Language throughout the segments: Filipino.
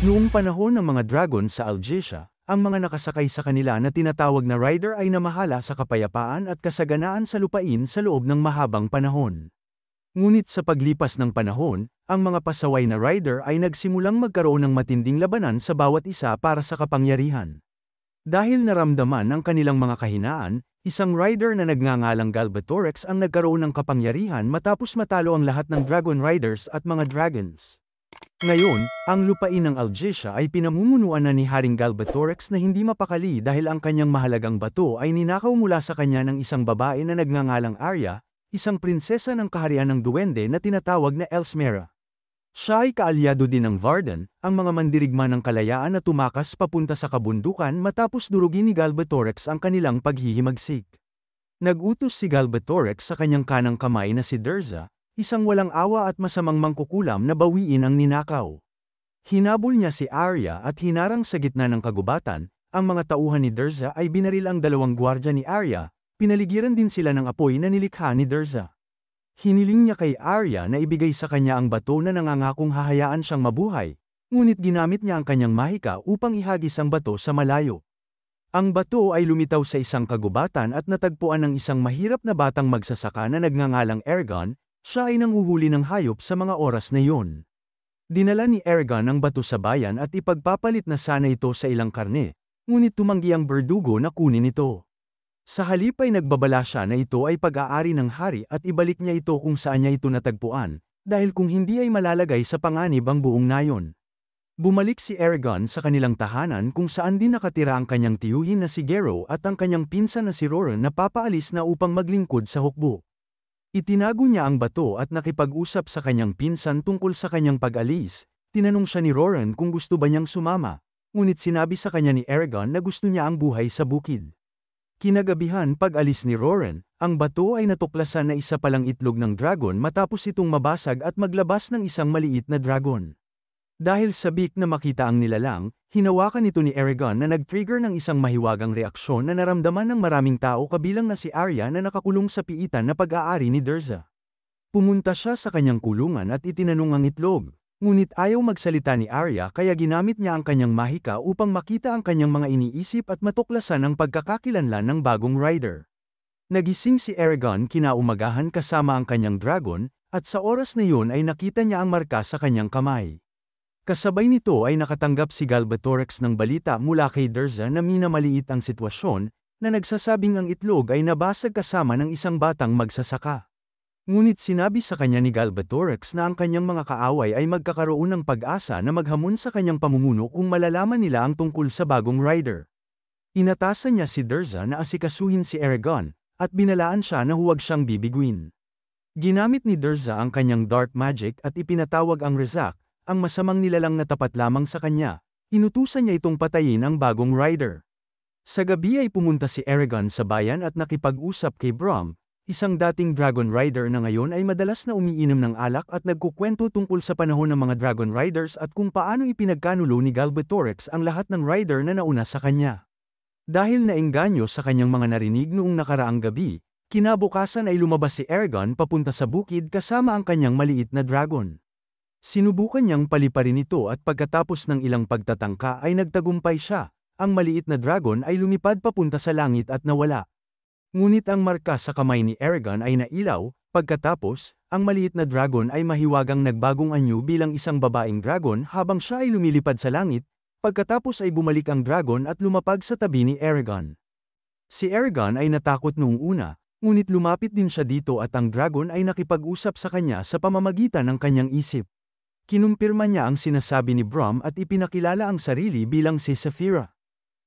Noong panahon ng mga dragon sa Algesia, ang mga nakasakay sa kanila na tinatawag na rider ay namahala sa kapayapaan at kasaganaan sa lupain sa loob ng mahabang panahon. Ngunit sa paglipas ng panahon, ang mga pasaway na rider ay nagsimulang magkaroon ng matinding labanan sa bawat isa para sa kapangyarihan. Dahil naramdaman ang kanilang mga kahinaan, isang rider na nagngangalang Galbatorix ang nagkaroon ng kapangyarihan matapos matalo ang lahat ng dragon riders at mga dragons. Ngayon, ang lupain ng Algesia ay pinamumunuan na ni Haring Galbatorix na hindi mapakali dahil ang kanyang mahalagang bato ay ninakaw mula sa kanya ng isang babae na nagngangalang Arya, isang prinsesa ng kaharian ng duwende na tinatawag na Elsmera. Siya ay kaalyado din ng Varden, ang mga mandirigma ng kalayaan na tumakas papunta sa kabundukan matapos durugin ni Galbatorix ang kanilang paghihimagsik. Nag-utos si Galbatorix sa kanyang kanang kamay na si Derza, isang walang awa at masamang mangkukulam na bawiin ang ninakaw. Hinabol niya si Arya at hinarang sa gitna ng kagubatan, ang mga tauhan ni Derza ay binaril ang dalawang gwardya ni Arya, pinaligiran din sila ng apoy na nilikha ni Derza. Hiniling niya kay Arya na ibigay sa kanya ang bato na nangangakong hahayaan siyang mabuhay, ngunit ginamit niya ang kanyang mahika upang ihagis ang bato sa malayo. Ang bato ay lumitaw sa isang kagubatan at natagpuan ng isang mahirap na batang magsasaka na nagngangalang Ergon. Siya ay nanghuhuli ng hayop sa mga oras na iyon. Dinala ni Ergon ang bato sa bayan at ipagpapalit na sana ito sa ilang karne, ngunit tumanggi ang berdugo na kunin ito. Sa halip ay nagbabala siya na ito ay pag-aari ng hari at ibalik niya ito kung saan niya ito natagpuan, dahil kung hindi ay malalagay sa panganib ang buong nayon. Bumalik si Ergon sa kanilang tahanan kung saan din nakatira ang kanyang tiyuhin na si Gero at ang kanyang pinsan na si Roran na papaalis na upang maglingkod sa hukbo. Itinago niya ang bato at nakipag-usap sa kanyang pinsan tungkol sa kanyang pag-alis. Tinanong siya ni Roran kung gusto ba niyang sumama, ngunit sinabi sa kanya ni Ergon na gusto niya ang buhay sa bukid. Kinagabihan pag-alis ni Roran, ang bato ay natuklasan na isa palang itlog ng dragon matapos itong mabasag at maglabas ng isang maliit na dragon. Dahil sabik na makita ang nilalang, hinawakan ito ni Ergon na nag-trigger ng isang mahiwagang reaksyon na naramdaman ng maraming tao kabilang na si Arya na nakakulong sa piitan na pag-aari ni Derza. Pumunta siya sa kanyang kulungan at itinanong ang itlog, ngunit ayaw magsalita ni Arya kaya ginamit niya ang kanyang mahika upang makita ang kanyang mga iniisip at matuklasan ang pagkakakilanlan ng bagong rider. Nagising si Ergon kinaumagahan kasama ang kanyang dragon, at sa oras na iyon ay nakita niya ang marka sa kanyang kamay. Kasabay nito ay nakatanggap si Galbatorix ng balita mula kay Derza na minamaliit ang sitwasyon, na nagsasabing ang itlog ay nabasag kasama ng isang batang magsasaka. Ngunit sinabi sa kanya ni Galbatorix na ang kanyang mga kaaway ay magkakaroon ng pag-asa na maghamon sa kanyang pamumuno kung malalaman nila ang tungkol sa bagong rider. Inatasan niya si Derza na asikasuhin si Ergon, at binalaan siya na huwag siyang bibiguin. Ginamit ni Derza ang kanyang dark magic at ipinatawag ang Rezak, ang masamang nilalang na tapat lamang sa kanya. Inutusan niya itong patayin ang bagong rider. Sa gabi ay pumunta si Ergon sa bayan at nakipag-usap kay Brom, isang dating dragon rider na ngayon ay madalas na umiinom ng alak at nagkukwento tungkol sa panahon ng mga dragon riders at kung paano ipinagkanulo ni Galbatorix ang lahat ng rider na nauna sa kanya. Dahil naengganyo sa kanyang mga narinig noong nakaraang gabi, kinabukasan ay lumabas si Ergon papunta sa bukid kasama ang kanyang maliit na dragon. Sinubukan niyang paliparin ito at pagkatapos ng ilang pagtatangka ay nagtagumpay siya. Ang maliit na dragon ay lumipad papunta sa langit at nawala. Ngunit ang marka sa kamay ni Ergon ay nailaw, pagkatapos, ang maliit na dragon ay mahiwagang nagbagong anyo bilang isang babaeng dragon habang siya ay lumilipad sa langit, pagkatapos ay bumalik ang dragon at lumapag sa tabi ni Ergon. Si Ergon ay natakot noong una, ngunit lumapit din siya dito at ang dragon ay nakipag-usap sa kanya sa pamamagitan ng kanyang isip. Kinumpirma niya ang sinasabi ni Brom at ipinakilala ang sarili bilang si Saphira.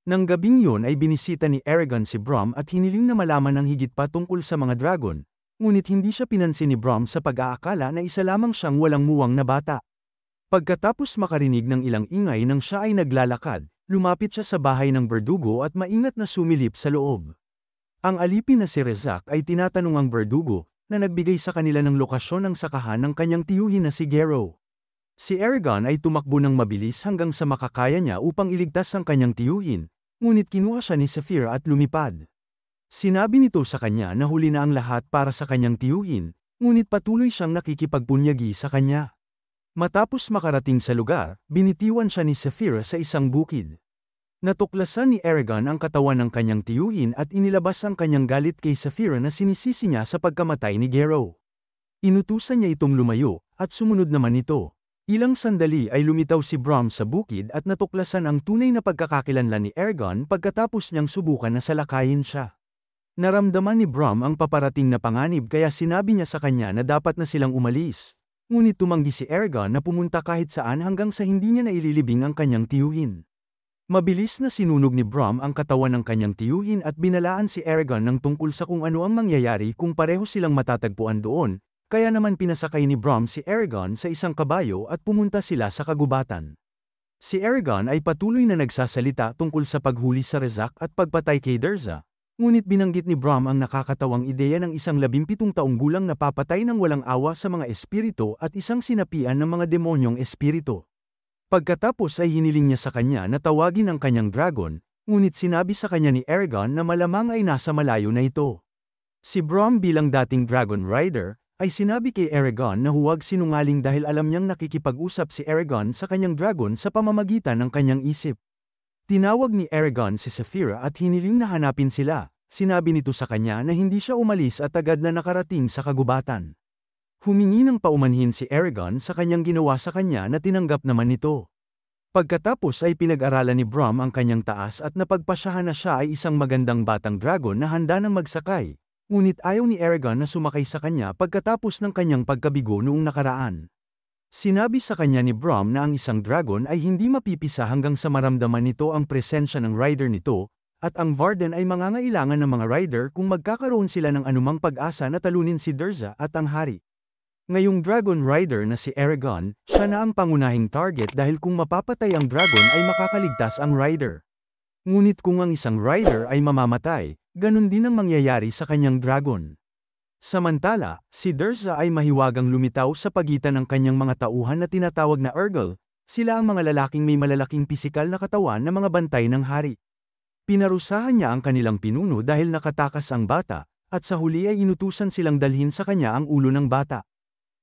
Nang gabing yun ay binisita ni Ergon si Brom at hiniling na malaman ng higit pa tungkol sa mga dragon, ngunit hindi siya pinansin ni Brom sa pag-aakala na isa lamang siyang walang muwang na bata. Pagkatapos makarinig ng ilang ingay nang siya ay naglalakad, lumapit siya sa bahay ng berdugo at maingat na sumilip sa loob. Ang alipin na si Rezak ay tinatanong ang berdugo, na nagbigay sa kanila ng lokasyon ng sakahan ng kanyang tiyuhin na si Gero. Si Ergon ay tumakbo ng mabilis hanggang sa makakaya niya upang iligtas ang kanyang tiyuhin, ngunit kinuha siya ni Saphira at lumipad. Sinabi nito sa kanya na huli na ang lahat para sa kanyang tiyuhin, ngunit patuloy siyang nakikipagpunyagi sa kanya. Matapos makarating sa lugar, binitiwan siya ni Saphira sa isang bukid. Natuklasan ni Eragon ang katawan ng kanyang tiyuhin at inilabas ang kanyang galit kay Saphira na sinisisi niya sa pagkamatay ni Gero. Inutusan niya itong lumayo, at sumunod naman ito. Ilang sandali ay lumitaw si Brom sa bukid at natuklasan ang tunay na pagkakakilanlan ni Eragon pagkatapos niyang subukan na salakayin siya. Naramdaman ni Brom ang paparating na panganib kaya sinabi niya sa kanya na dapat na silang umalis. Ngunit tumanggi si Eragon na pumunta kahit saan hanggang sa hindi niya naililibing ang kanyang tiyuhin. Mabilis na sinunog ni Brom ang katawan ng kanyang tiyuhin at binalaan si Eragon ng tungkol sa kung ano ang mangyayari kung pareho silang matatagpuan doon, kaya naman pinasakay ni Brom si Eragon sa isang kabayo at pumunta sila sa kagubatan. Si Eragon ay patuloy na nagsasalita tungkol sa paghuli sa Rezak at pagpatay kay Durza, ngunit binanggit ni Brom ang nakakatawang ideya ng isang 17 taong gulang na papatay ng walang awa sa mga espiritu at isang sinapian ng mga demonyong espiritu. Pagkatapos ay hiniling niya sa kanya na tawagin ang kanyang dragon, ngunit sinabi sa kanya ni Eragon na malamang ay nasa malayo na ito. Si Brom bilang dating Dragon Rider, ay sinabi kay Eragon na huwag sinungaling dahil alam niyang nakikipag-usap si Eragon sa kanyang dragon sa pamamagitan ng kanyang isip. Tinawag ni Eragon si Saphira at hiniling na hanapin sila. Sinabi nito sa kanya na hindi siya umalis at agad na nakarating sa kagubatan. Humingi ng paumanhin si Eragon sa kanyang ginawa sa kanya na tinanggap naman nito. Pagkatapos ay pinag-aralan ni Brom ang kanyang taas at napagpasyahan na siya ay isang magandang batang dragon na handa ng magsakay. Ngunit ayaw ni Eragon na sumakay sa kanya pagkatapos ng kanyang pagkabigo noong nakaraan. Sinabi sa kanya ni Brom na ang isang dragon ay hindi mapipisa hanggang sa maramdaman nito ang presensya ng rider nito, at ang Varden ay mangangailangan ng mga rider kung magkakaroon sila ng anumang pag-asa na talunin si Durza at ang hari. Ngayong Dragon Rider na si Eragon, siya na ang pangunahing target dahil kung mapapatay ang dragon ay makakaligtas ang rider. Ngunit kung ang isang rider ay mamamatay, ganun din ang mangyayari sa kanyang dragon. Samantala, si Durza ay mahiwagang lumitaw sa pagitan ng kanyang mga tauhan na tinatawag na Urgal, sila ang mga lalaking may malalaking pisikal na katawan na mga bantay ng hari. Pinarusahan niya ang kanilang pinuno dahil nakatakas ang bata, at sa huli ay inutusan silang dalhin sa kanya ang ulo ng bata.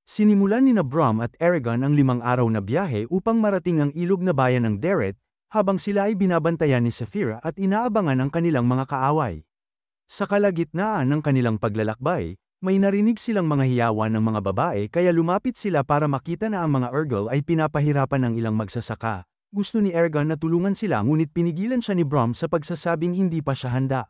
Sinimulan ni Brom at Eragon ang 5 araw na biyahe upang marating ang ilog na bayan ng Deret, habang sila ay binabantayan ni Saphira at inaabangan ang kanilang mga kaaway. Sa kalagitnaan ng kanilang paglalakbay, may narinig silang mga hiyawan ng mga babae kaya lumapit sila para makita na ang mga Urgal ay pinapahirapan ng ilang magsasaka. Gusto ni Eragon na tulungan sila ngunit pinigilan siya ni Brom sa pagsasabing hindi pa siya handa.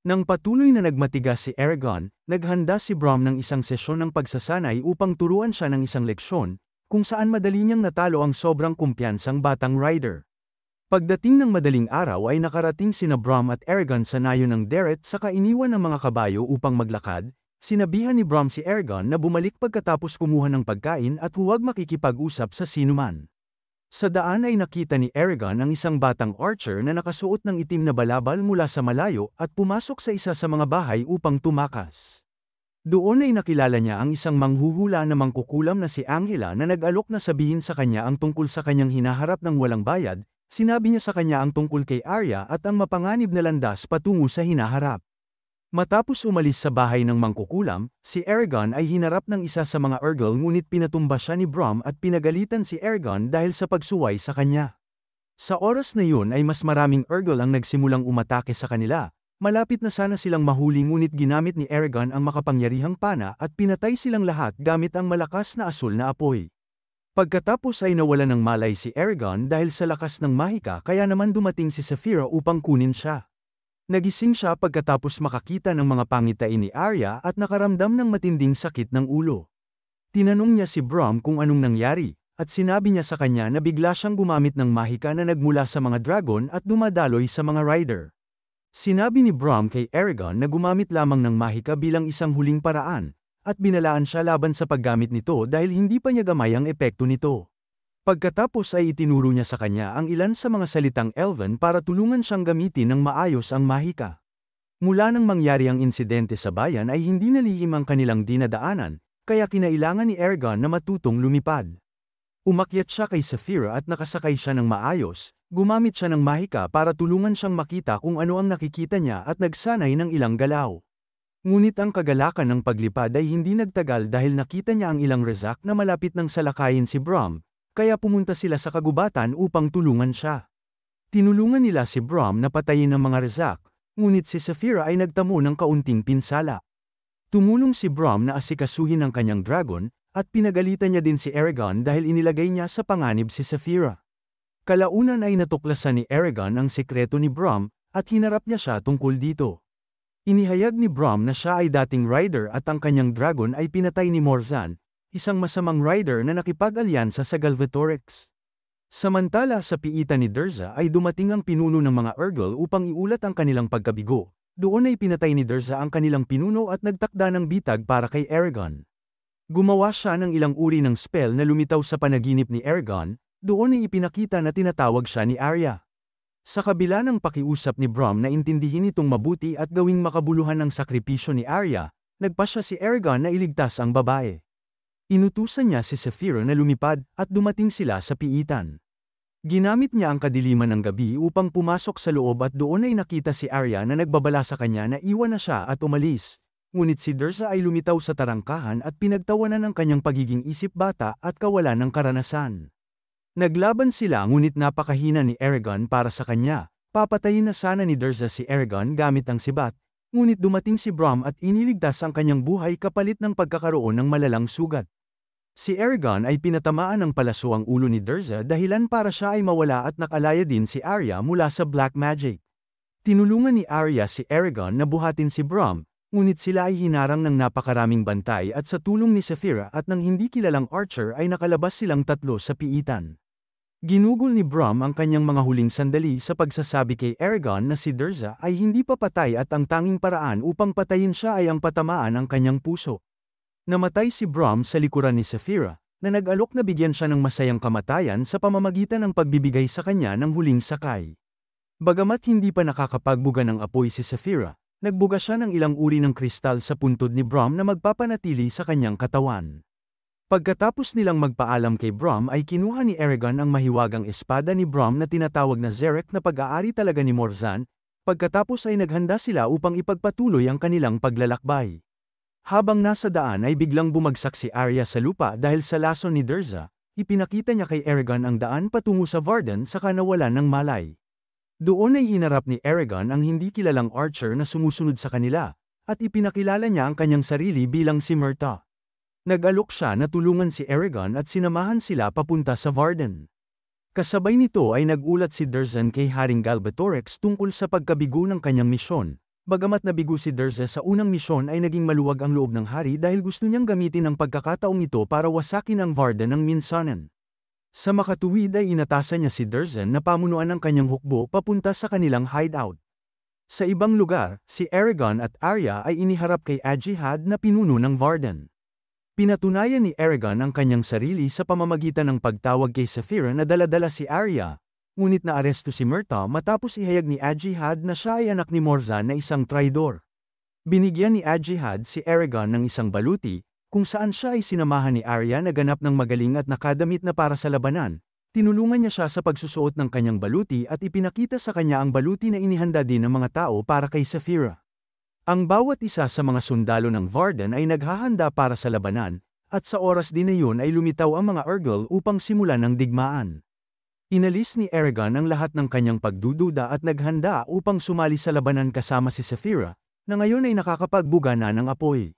Nang patuloy na nagmatigas si Eragon, naghanda si Brom ng isang sesyon ng pagsasanay upang turuan siya ng isang leksyon, kung saan madali niyang natalo ang sobrang kumpiyansang batang rider. Pagdating ng madaling araw ay nakarating sina Brom at Eragon sa nayo ng Deret saka iniwan ng mga kabayo upang maglakad. Sinabihan ni Brom si Eragon na bumalik pagkatapos kumuha ng pagkain at huwag makikipag-usap sa sinuman. Sa daan ay nakita ni Eragon ang isang batang archer na nakasuot ng itim na balabal mula sa malayo at pumasok sa isa sa mga bahay upang tumakas. Doon ay nakilala niya ang isang manghuhula na mangkukulam na si Angela na nag-alok na sabihin sa kanya ang tungkol sa kanyang hinaharap ng walang bayad. Sinabi niya sa kanya ang tungkol kay Arya at ang mapanganib na landas patungo sa hinaharap. Matapos umalis sa bahay ng mangkukulam, si Eragon ay hinarap ng isa sa mga Urgal ngunit pinatumba siya ni Brom at pinagalitan si Eragon dahil sa pagsuway sa kanya. Sa oras na yun ay mas maraming Urgal ang nagsimulang umatake sa kanila. Malapit na sana silang mahuli ngunit ginamit ni Eragon ang makapangyarihang pana at pinatay silang lahat gamit ang malakas na asul na apoy. Pagkatapos ay nawala ng malay si Eragon dahil sa lakas ng mahika kaya naman dumating si Saphira upang kunin siya. Nagising siya pagkatapos makakita ng mga pangitain ni Arya at nakaramdam ng matinding sakit ng ulo. Tinanong niya si Brom kung anong nangyari, at sinabi niya sa kanya na bigla siyang gumamit ng mahika na nagmula sa mga dragon at dumadaloy sa mga rider. Sinabi ni Brom kay Eragon na gumamit lamang ng mahika bilang isang huling paraan, at binalaan siya laban sa paggamit nito dahil hindi pa niya gamay ang epekto nito. Pagkatapos ay itinuro niya sa kanya ang ilan sa mga salitang Elven para tulungan siyang gamitin ng maayos ang mahika. Mula nang mangyari ang insidente sa bayan ay hindi nalihim ang kanilang dinadaanan, kaya kinailangan ni Eragon na matutong lumipad. Umakyat siya kay Saphira at nakasakay siya ng maayos, gumamit siya ng mahika para tulungan siyang makita kung ano ang nakikita niya at nagsanay ng ilang galaw. Ngunit ang kagalakan ng paglipad ay hindi nagtagal dahil nakita niya ang ilang Rezak na malapit ng salakayin si Braum, kaya pumunta sila sa kagubatan upang tulungan siya. Tinulungan nila si Braum na patayin ang mga Rezak, ngunit si Saphira ay nagtamo ng kaunting pinsala. Tumulong si Braum na asikasuhin ang kanyang dragon, at pinagalitan niya din si Eragon dahil inilagay niya sa panganib si Saphira. Kalaunan ay natuklasan ni Eragon ang sekreto ni Braum, at hinarap niya siya tungkol dito. Inihayag ni Braum na siya ay dating rider at ang kanyang dragon ay pinatay ni Morzan, isang masamang rider na nakipag-alyansa sa Galvatorex. Samantala sa piitan ni Durza ay dumating ang pinuno ng mga Urgal upang iulat ang kanilang pagkabigo. Doon ay pinatay ni Durza ang kanilang pinuno at nagtakda ng bitag para kay Eragon. Gumawa siya ng ilang uri ng spell na lumitaw sa panaginip ni Eragon, doon ay ipinakita na tinatawag siya ni Arya. Sa kabila ng pakiusap ni Braum na intindihin itong mabuti at gawing makabuluhan ng sakripisyo ni Arya, nagpasya si Eragon na iligtas ang babae. Inutusan niya si Saphira na lumipad at dumating sila sa piitan. Ginamit niya ang kadiliman ng gabi upang pumasok sa loob at doon ay nakita si Arya na nagbabala sa kanya na iwan na siya at umalis. Ngunit si Durza ay lumitaw sa tarangkahan at pinagtawanan ng kanyang pagiging isip bata at kawalan ng karanasan. Naglaban sila ngunit napakahina ni Eragon para sa kanya. Papatayin na sana ni Durza si Eragon gamit ang sibat, ngunit dumating si Braum at iniligtas ang kanyang buhay kapalit ng pagkakaroon ng malalang sugat. Si Eragon ay pinatamaan ng palaso ang ulo ni Durza dahilan para siya ay mawala at nakalaya din si Arya mula sa black magic. Tinulungan ni Arya si Eragon na buhatin si Braum, ngunit sila ay hinarang ng napakaraming bantay at sa tulong ni Saphira at ng hindi kilalang archer ay nakalabas silang tatlo sa piitan. Ginugol ni Braum ang kanyang mga huling sandali sa pagsasabi kay Eragon na si Durza ay hindi pa patay at ang tanging paraan upang patayin siya ay ang patamaan ang kanyang puso. Namatay si Braum sa likuran ni Saphira, na nag-alok na bigyan siya ng masayang kamatayan sa pamamagitan ng pagbibigay sa kanya ng huling sakay. Bagamat hindi pa nakakapagbuga ng apoy si Saphira, nagbuga siya ng ilang uri ng kristal sa puntod ni Braum na magpapanatili sa kanyang katawan. Pagkatapos nilang magpaalam kay Braum ay kinuha ni Eragon ang mahiwagang espada ni Braum na tinatawag na Zerek na pag-aari talaga ni Morzan, pagkatapos ay naghanda sila upang ipagpatuloy ang kanilang paglalakbay. Habang nasa daan ay biglang bumagsak si Arya sa lupa dahil sa lason ni Durza, ipinakita niya kay Eragon ang daan patungo sa Varden saka nawalan ng malay. Doon ay hinarap ni Eragon ang hindi kilalang archer na sumusunod sa kanila, at ipinakilala niya ang kanyang sarili bilang si Myrta. Nag-alok siya na tulungan si Eragon at sinamahan sila papunta sa Varden. Kasabay nito ay nagulat si Durzan kay Haring Galbatorex tungkol sa pagkabigo ng kanyang misyon. Bagamat nabigo si Durza sa unang misyon ay naging maluwag ang loob ng hari dahil gusto niyang gamitin ang pagkakataong ito para wasakin ang Varden ng Minsanan. Sa makatuwid ay inatasan niya si Durzan na pamunuan ang kanyang hukbo papunta sa kanilang hideout. Sa ibang lugar, si Eragon at Arya ay iniharap kay Ajihad na pinuno ng Varden. Pinatunayan ni Eragon ang kanyang sarili sa pamamagitan ng pagtawag kay Saphira na dala-dala si Arya, ngunit naaresto si Myrta matapos ihayag ni Ajihad na siya ay anak ni Morzan na isang traidor. Binigyan ni Ajihad si Eragon ng isang baluti, kung saan siya ay sinamahan ni Arya na ganap ng magaling at nakadamit na para sa labanan. Tinulungan niya siya sa pagsusuot ng kanyang baluti at ipinakita sa kanya ang baluti na inihanda din ng mga tao para kay Saphira. Ang bawat isa sa mga sundalo ng Varden ay naghahanda para sa labanan, at sa oras din na yun ay lumitaw ang mga Urgal upang simulan ang digmaan. Inalis ni Eragon ang lahat ng kanyang pagdududa at naghanda upang sumali sa labanan kasama si Saphira, na ngayon ay nakakapagbuga na ng apoy.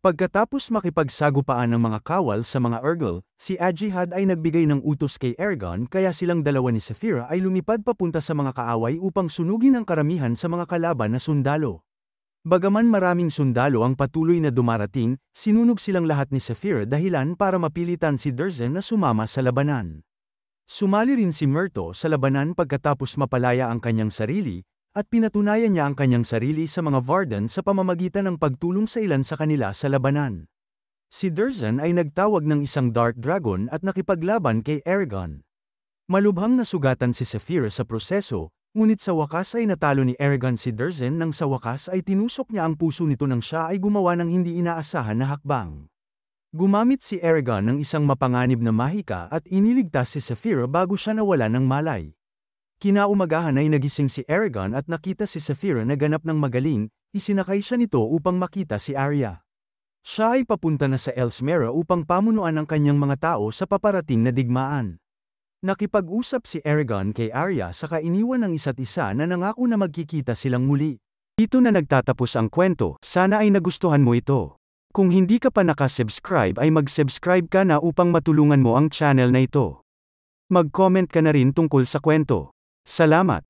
Pagkatapos makipagsagupaan ng mga kawal sa mga Urgal, si Ajihad ay nagbigay ng utos kay Eragon kaya silang dalawa ni Saphira ay lumipad papunta sa mga kaaway upang sunugin ang karamihan sa mga kalaban na sundalo. Bagaman maraming sundalo ang patuloy na dumarating, sinunog silang lahat ni Saphira dahilan para mapilitan si Durzan na sumama sa labanan. Sumali rin si Myrto sa labanan pagkatapos mapalaya ang kanyang sarili, at pinatunayan niya ang kanyang sarili sa mga Varden sa pamamagitan ng pagtulong sa ilan sa kanila sa labanan. Si Durzan ay nagtawag ng isang Dark Dragon at nakipaglaban kay Eragon. Malubhang nasugatan si Saphira sa proseso, ngunit sa wakas ay natalo ni Eragon si Durzan nang sa wakas ay tinusok niya ang puso nito nang siya ay gumawa ng hindi inaasahan na hakbang. Gumamit si Eragon ng isang mapanganib na mahika at iniligtas si Saphira bago siya nawala ng malay. Kinaumagahan ay nagising si Eragon at nakita si Saphira na ganap ng magaling, isinakay siya nito upang makita si Arya. Siya ay papunta na sa Elsmere upang pamunuan ang kanyang mga tao sa paparating na digmaan. Nakipag-usap si Eragon kay Arya saka iniwan ang isa't isa na nangako na magkikita silang muli. Dito na nagtatapos ang kwento, sana ay nagustuhan mo ito. Kung hindi ka pa nakasubscribe ay mag-subscribe ka na upang matulungan mo ang channel na ito. Mag-comment ka na rin tungkol sa kwento. Salamat!